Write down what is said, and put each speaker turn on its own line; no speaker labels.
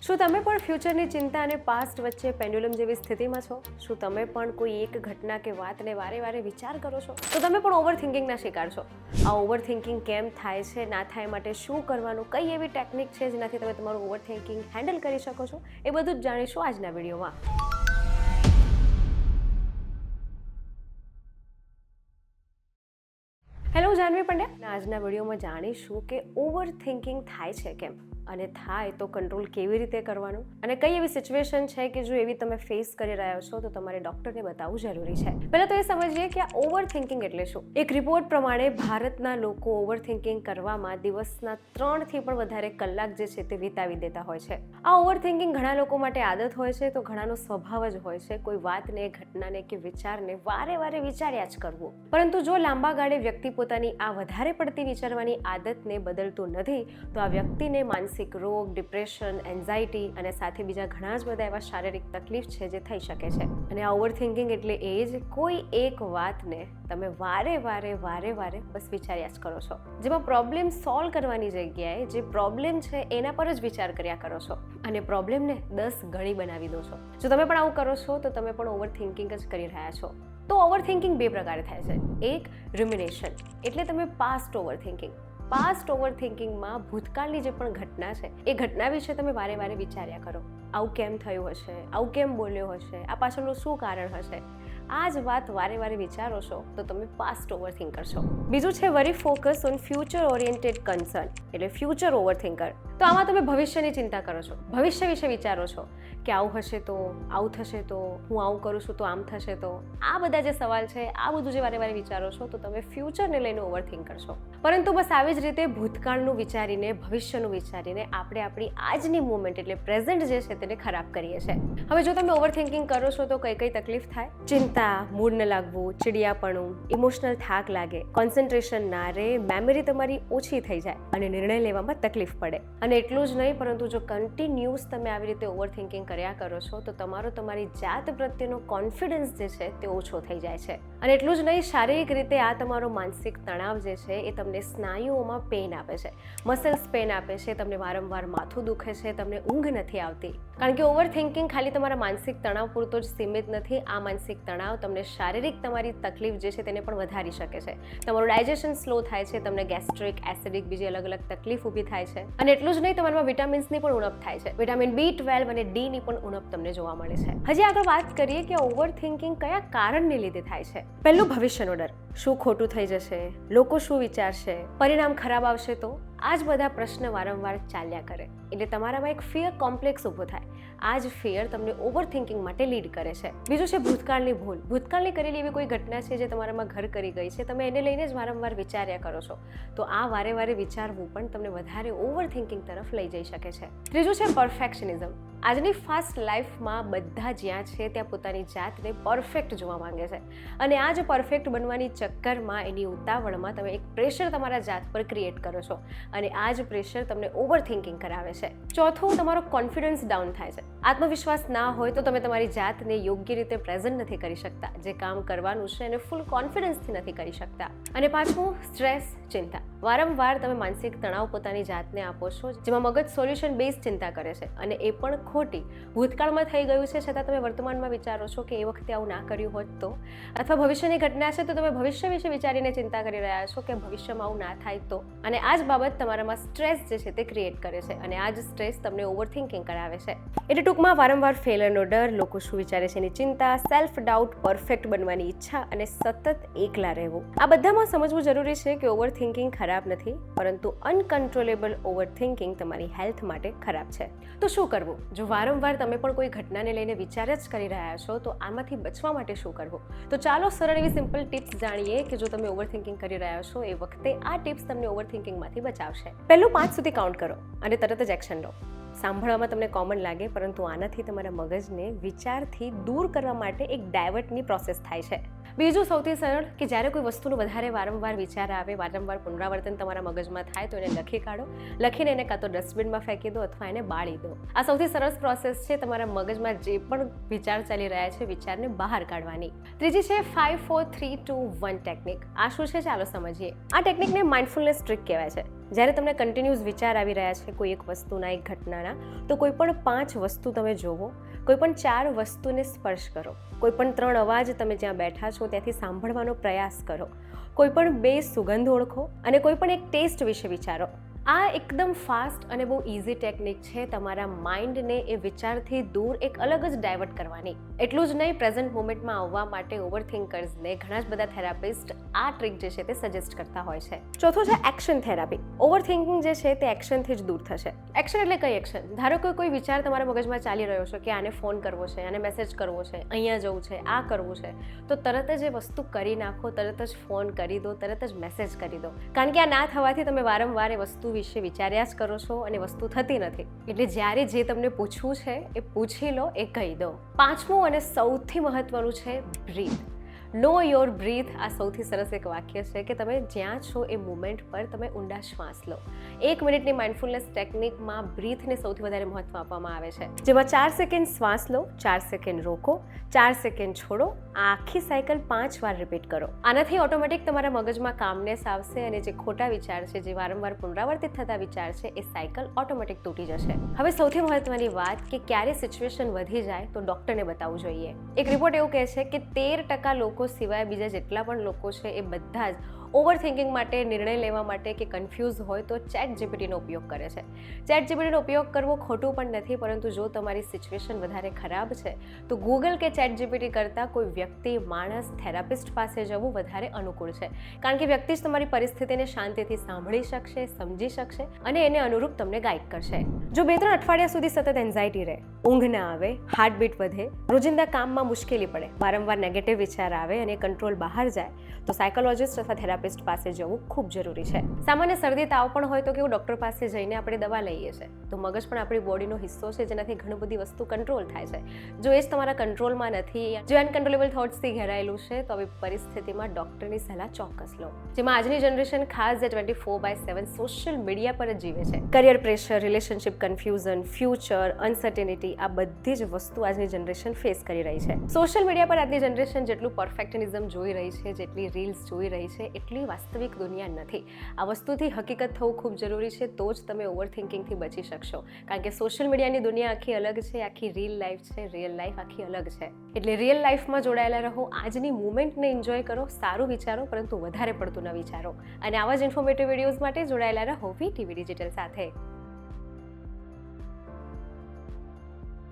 શું તમે પણ ફ્યુચરની ચિંતા અને પાસ્ટ વચ્ચે પેન્ડ્યુલમ જેવી સ્થિતિમાં છો? શું તમે પણ કોઈ એક ઘટના કે વાતને વારે વારે વિચાર કરો છો? તો તમે પણ ઓવર થિંકિંગના શિકાર છો. આ ઓવર થિંકિંગ કેમ થાય છે, ના થાય માટે શું કરવાનું, કઈ એવી ટેકનિક છે જેનાથી તમે તમારું ઓવર થિંકિંગ હેન્ડલ કરી શકો છો, એ બધું જ જાણીશું આજના વિડીયોમાં. હેલો, જાનવી પંડ્યા. આજના વિડીયોમાં જાણીશું કે ઓવર થિંકિંગ થાય છે કેમ, અને થાય તો કંટ્રોલ કેવી રીતે કરવાનું, અને કઈ એવી સિચ્યુએશન છે કે જો એવી તમે ફેસ કરી રહ્યા છો તો તમારે ડૉક્ટરને બતાવવું જરૂરી છે. પહેલાં તો એ સમજીએ કે આ ઓવર થિંકિંગ એટલે શું. એક રિપોર્ટ પ્રમાણે ભારતના લોકો ઓવર થિંકિંગ કરવામાં દિવસના 3થી પણ વધારે કલાક જે છે તે વિતાવી દેતા હોય છે. આ ઓવર થિંકિંગ ઘણા લોકો માટે આદત હોય છે, તો ઘણાનો સ્વભાવ જ હોય છે કોઈ વાતને, ઘટનાને કે વિચારને વારે વારે વિચાર્યા જ કરવું. પરંતુ જો લાંબા ગાળે વ્યક્તિ પોતાની આ વધારે પડતી વિચારવાની આદતને બદલતું નથી તો આ વ્યક્તિને માનસિક રોગ, ડિપ્રેશન, એન્ઝાયટી અને સાથે બીજા ઘણા જ બધા એવા શારીરિક તકલીફ છે જે થઈ શકે છે. અને આ ઓવર થિંકિંગ એટલે એ જ કોઈ એક વાતને તમે વારે વારે બસ વિચાર્યા જ કરો છો, જેમાં પ્રોબ્લેમ સોલ્વ કરવાની જગ્યાએ જે પ્રોબ્લેમ છે એના પર જ વિચાર કર્યા કરો છો અને પ્રોબ્લેમને 10 ગણી બનાવી દો છો. જો તમે પણ આવું કરો છો તો તમે પણ ઓવર થિંકિંગ જ કરી રહ્યા છો. તો ઓવર થિંકિંગ બે પ્રકારે થાય છે. એક, રુમિનેશન, એટલે તમે past over thinking. Past over થિંકિંગમાં ભૂતકાળની જે પણ ઘટના છે એ ઘટના વિશે તમે વારે વારે વિચાર્યા કરો. આવું કેમ થયું હશે, આવું કેમ બોલ્યો હશે, આ પાછળનું શું કારણ હશે. આ જ વાત વારે વારે વિચારો છો તો તમે પાસ્ટ ઓવર થિંકર છો. બીજું છે worry focus on future oriented concern, એટલે ફ્યુચર ઓવર થિંકર. તો આમાં તમે ભવિષ્યની ચિંતા કરો છો, ભવિષ્ય વિશે વિચારો છો કે આવું હશે તો, આવું થશે તો, હું આવું કરું છું તો આમ થશે તો. આ બધા જે સવાલ છે, આ બધું જે વારે વારે વિચારો છો તો તમે ફ્યુચરને લઈને ઓવર થિંકર છો. પરંતુ બસ આવી જ રીતે ભૂતકાળનું વિચારીને, ભવિષ્યનું વિચારીને આપણે આપણી આજની મોમેન્ટ એટલે પ્રેઝન્ટ જે છે તેને ખરાબ કરીએ છીએ. હવે જો તમે ઓવર થિંકિંગ કરો છો તો કઈ તકલીફ થાય? ચિંતા, મૂડ ન લાગવું, ચીડિયાપણું, ઇમોશનલ થાક લાગે, કોન્સન્ટ્રેશન ના રહે, મેમરી તમારી ઓછી થઈ જાય અને નિર્ણય લેવામાં તકલીફ પડે. અને એટલું જ નહીં, પરંતુ જો કન્ટિન્યુઅસ તમે આવી રીતે ઓવર થિંકિંગ કર્યા કરો છો તો તમારી જાત પ્રત્યેનો કોન્ફિડન્સ જે છે તે ઓછો થઈ જાય છે. અને એટલું જ નહીં, શારીરિક રીતે આ તમારો માનસિક તણાવ જે છે એ તમને સ્નાયુઓમાં પેઇન આપે છે, મસલ્સ પેઇન આપે છે, તમને વારંવાર માથું દુખે છે, તમને ઊંઘ નથી આવતી. કારણ કે ઓવર થિંકિંગ ખાલી તમારા માનસિક તણાવ પૂરતો જ સીમિત નથી. આ માનસિક તણાવ તમને શારીરિક તમારી તકલીફ જે છે તેને પણ વધારી શકે છે. તમારું ડાયજેશન સ્લો થાય છે, તમને ગેસ્ટ્રિક, એસિડિક, બીજી અલગ અલગ તકલીફ ઊભી થાય છે. અને એટલું જ નહીં, તમારામાં વિટામિન્સની પણ ઉણપ થાય છે. વિટામિન B12 અને D ની પણ ઉણપ તમને જોવા મળે છે. હજી આગળ વાત કરીએ કે ઓવર થિંકિંગ કયા કારણને લીધે થાય છે. પહેલું, ભવિષ્યનો ડર. શું ખોટું થઈ જશે, લોકો શું વિચારશે, પરિણામ ખરાબ આવશે તો. આ જ બધા પ્રશ્ન વારંવાર ચાલ્યા કરે એટલે તમારામાં એક ફિયર કોમ્પ્લેક્સ ઊભો થાય. આ જ ફિયર તમને ઓવર થિંકિંગ માટે લીડ કરે છે. બીજું છે ભૂતકાળની ભૂલ. ભૂતકાળની કરેલી એવી કોઈ ઘટના છે જે તમારામાં ઘર કરી ગઈ છે, તમે એને લઈને જ વારંવાર વિચાર્યા કરો છો, તો આ વારે વારે વિચારવું પણ તમને વધારે ઓવર થિંકિંગ તરફ લઈ જઈ શકે છે. ત્રીજું છે પરફેક્શનિઝમ. આજની ફાસ્ટ લાઈફમાં બધા જ્યાં છે ત્યાં પોતાની જાતને પરફેક્ટ જોવા માંગે છે, અને આ જ પરફેક્ટ બનવાની ચક્કરમાં, એની ઉતાવળમાં તમે એક પ્રેશર તમારા જાત પર ક્રિએટ કરો છો, અને આ જ પ્રેશર તમને ઓવર થિંકિંગ કરાવે છે. ચોથું, તમારો કોન્ફિડન્સ ડાઉન થાય છે. આત્મવિશ્વાસ ના હોય તો તમે તમારી જાતને યોગ્ય રીતે પ્રેઝન્ટ નથી કરી શકતા, જે કામ કરવાનું છે એને ફૂલ કોન્ફિડન્સથી નથી કરી શકતા. અને પાંચમું, સ્ટ્રેસ, ચિંતા. વારંવાર તમે માનસિક તણાવ પોતાની જાતને આપો છો, જેમાં મગજ સોલ્યુશન બેઝ ચિંતા કરે છે, અને એ પણ ખોટી. ભૂતકાળમાં થઈ ગયું છે છતાં તમે વર્તમાનમાં વિચારો છો કે એ વખતે આવું ના કર્યું હોત તો, અથવા ભવિષ્યની ઘટના છે તો તમે ભવિષ્ય વિશે વિચારીને ચિંતા કરી રહ્યા છો કે ભવિષ્યમાં આવું ના થાય તો. અને આ જ બાબત તમારામાં સ્ટ્રેસ જે છે તે ક્રિએટ કરે છે, અને આ જ સ્ટ્રેસ તમને ઓવર થિંકિંગ કરાવે છે. એટલે ટૂંકમાં વારંવાર ફેલરનો ડર, લોકો શું વિચારે છે એની ચિંતા, સેલ્ફ ડાઉટ, પરફેક્ટ બનવાની ઈચ્છા અને સતત એકલા રહેવું. આ બધામાં સમજવું જરૂરી છે કે ઓવર થિંકિંગ ખરાબ નથી, પરંતુ અનકન્ટ્રોલેબલ ઓવર થિંકિંગ તમારી હેલ્થ માટે ખરાબ છે. તો શું કરવું? જો વારંવાર તમે પણ કોઈ ઘટનાને લઈને વિચાર જ કરી રહ્યા છો તો આમાંથી બચવા માટે શું કરવું? તો ચાલો સરળ એવી સિમ્પલ ટિપ્સ જાણીએ કે જો તમે ઓવર થિંકિંગ કરી રહ્યા છો એ વખતે આ ટિપ્સ તમને ઓવર થિંકિંગમાંથી બચાવશે. પહેલું, 5 સુધી કાઉન્ટ કરો અને તરત જ એક્શન લો. સાંભળવામાં તમને કોમન લાગે, પરંતુ આનાથી તમારા મગજને વિચારથી દૂર કરવા માટે એક ડાયવર્ટની પ્રોસેસ થાય છે. બીજું, સૌથી સરળ, કે જ્યારે કોઈ વસ્તુનો વધારે વારંવાર વિચાર આવે, વારંવાર પુનરાવર્તન તમારા મગજમાં થાય તો એને લખી કાઢો. લખીને એને કાં તો ડસ્ટબિનમાં ફેંકી દો અથવા એને બાળી દો. આ સૌથી સરસ પ્રોસેસ છે તમારા મગજમાં જે પણ વિચાર ચાલી રહ્યા છે, વિચારને બહાર કાઢવાની. ત્રીજી છે 5, 4, 3, 2, 1 ટેકનિક. આ શું છે ચાલો સમજીએ. આ ટેકનિકને માઇન્ડફુલનેસ ટ્રિક કહેવાય છે. જ્યારે તમને કન્ટિન્યુઅસ વિચાર આવી રહ્યા છે કોઈ એક વસ્તુના, એક ઘટનાના, તો કોઈ પણ 5 વસ્તુ તમે જોવો, કોઈ પણ 4 વસ્તુને સ્પર્શ કરો, કોઈ પણ 3 અવાજ તમે જ્યાં બેઠા છો ત્યાંથી સાંભળવાનો પ્રયાસ કરો, કોઈ પણ 2 સુગંધ ઓળખો અને કોઈ પણ એક ટેસ્ટ વિશે વિચારો. આ એકદમ ફાસ્ટ અને બહુ ઇઝી ટેકનિક છે તમારા માઇન્ડને એ વિચારથી દૂર એક અલગ જ ડાયવર્ટ કરવાની. એટલું જ નહીં, પ્રેઝન્ટ મોમેન્ટમાં આવવા માટે ઓવરથિંકર્સને ઘણા જ બધા થેરાપિસ્ટ આ ટ્રીક જે છે તે સજેસ્ટ કરતા હોય છે. ચોથું છે એક્શન થેરાપી. ઓવરથિંકિંગ જે છે તે એક્શનથી જ દૂર થશે. એક્શન એટલે કઈ એક્શન? ધારો કે કોઈ વિચાર તમારા મગજમાં ચાલી રહ્યો છે કે આને ફોન કરવો છે, આને મેસેજ કરવો છે, અહીંયા જવું છે, આ કરવું છે, તો તરત જ એ વસ્તુ કરી નાખો, તરત જ ફોન કરી દો, તરત જ મેસેજ કરી દો. કારણ કે આ ના થવાથી તમે વારંવાર એ વસ્તુ વિશે વિચાર્યા જ કરો છો અને વસ્તુ થતી નથી. એટલે જ્યારે જે તમને પૂછવું છે એ પૂછી લો, એ કહી દો. 5મું અને સૌથી મહત્વનું છે બ્રીથ. Know your breadth. આ સૌથી સરસ એક વાક્ય છે કે તમે જ્યાં છો એ મુમેન્ટ પર તમે ઊંડા શ્વાસ લો. 1 મિનિટની માઇન્ડફુલનેસ ટેકનિકમાં બ્રીથને સૌથી વધારે મહત્વ આપવામાં આવે છે, જેમાં 4 સેકન્ડ શ્વાસ લો, 4 સેકન્ડ રોકો, 4 સેકન્ડ છોડો. આ આખી સાયકલ 5 વાર રિપીટ કરો. આનાથી ઓટોમેટિક તમારા મગજમાં કામનેસ આવશે અને જે ખોટા વિચાર છે, જે વારંવાર પુનરાવર્તિત થતા વિચાર છે, એ સાયકલ ઓટોમેટિક તૂટી જશે. હવે સૌથી મહત્વની વાત કે ક્યારે સિચ્યુએશન વધી જાય તો ડૉક્ટરને બતાવવું જોઈએ. એક રિપોર્ટ એવું કહે છે કે 13% લોકો સિવાય બીજા જેટલા પણ લોકો છે એ બધા જ ઓવર થિંકિંગ માટે, નિર્ણય લેવા માટે કે કન્ફ્યુઝ હોય તો ચેટ જીપીટીનો ઉપયોગ કરે છે. ચેટ જીપીટીનો ઉપયોગ કરવો ખોટું પણ નથી, પરંતુ જો તમારી સિચ્યુએશન વધારે ખરાબ છે તો ગૂગલ કે ચેટ જીપીટી કરતાં કોઈ વ્યક્તિ, માણસ, થેરાપિસ્ટ પાસે જવું વધારે અનુકૂળ છે. કારણ કે વ્યક્તિ જ તમારી પરિસ્થિતિને શાંતિથી સાંભળી શકશે, સમજી શકશે અને એને અનુરૂપ તમને ગાઈડ કરશે. જો 2-3 અઠવાડિયા સુધી સતત એન્ઝાયટી રહે, ઊંઘ ના આવે, હાર્ટબીટ વધે, રોજિંદા કામમાં મુશ્કેલી પડે, વારંવાર નેગેટિવ વિચાર આવે અને કંટ્રોલ બહાર જાય, તો સાયકોલોજિસ્ટ અથવા થેરાપિસ્ટ પાસે જવું ખૂબ જરૂરી છે. સામાન્ય શરદી તાવ પણ હોય તો કેવું ડૉક્ટર પાસે જઈને આપણે દવા લઈએ છીએ, તો મગજ પણ આપણી બોડીનો હિસ્સો છે જેનાથી ઘણી બધી વસ્તુ કંટ્રોલ થાય છે. જો એ જ તમારા કંટ્રોલમાં નથી, જો અનકન્ટ્રોલેબલ થોટ્સથી ઘેરાયેલું છે, તો આવી પરિસ્થિતિમાં ડૉક્ટરની સલાહ ચોક્કસ લો. જેમાં આજની જનરેશન ખાસ જે 24/7 સોશિયલ મીડિયા પર જ જીવે છે. Career pressure, relationship confusion, future uncertainty, આ બધી જ વસ્તુ આજની જનરેશન ફેસ કરી રહી છે. સોશિયલ મીડિયા પર આજની જનરેશન જેટલું પરફેક્શનિઝમ જોઈ રહી છે, જેટલી રીલ્સ જોઈ રહી છે, એટલી વાસ્તવિક દુનિયા નથી. આ વસ્તુથી હકીકત થવું ખૂબ જરૂરી છે, તો જ તમે ઓવરથિંકિંગથી બચી શકશો. કારણ કે સોશિયલ મીડિયાની દુનિયા આખી અલગ છે, આખી રીલ લાઈફ છે, રિયલ લાઈફ આખી અલગ છે. એટલે રિયલ લાઈફમાં જોડાયેલા રહો, આજની મુમેન્ટને એન્જોય કરો, સારું વિચારો, પરંતુ વધારે પડતું ન વિચારો. અને આવા જ ઇન્ફોર્મેટિવ વિડીયોઝ માટે જોડાયેલા રહો VTV ડિજિટલ સાથે.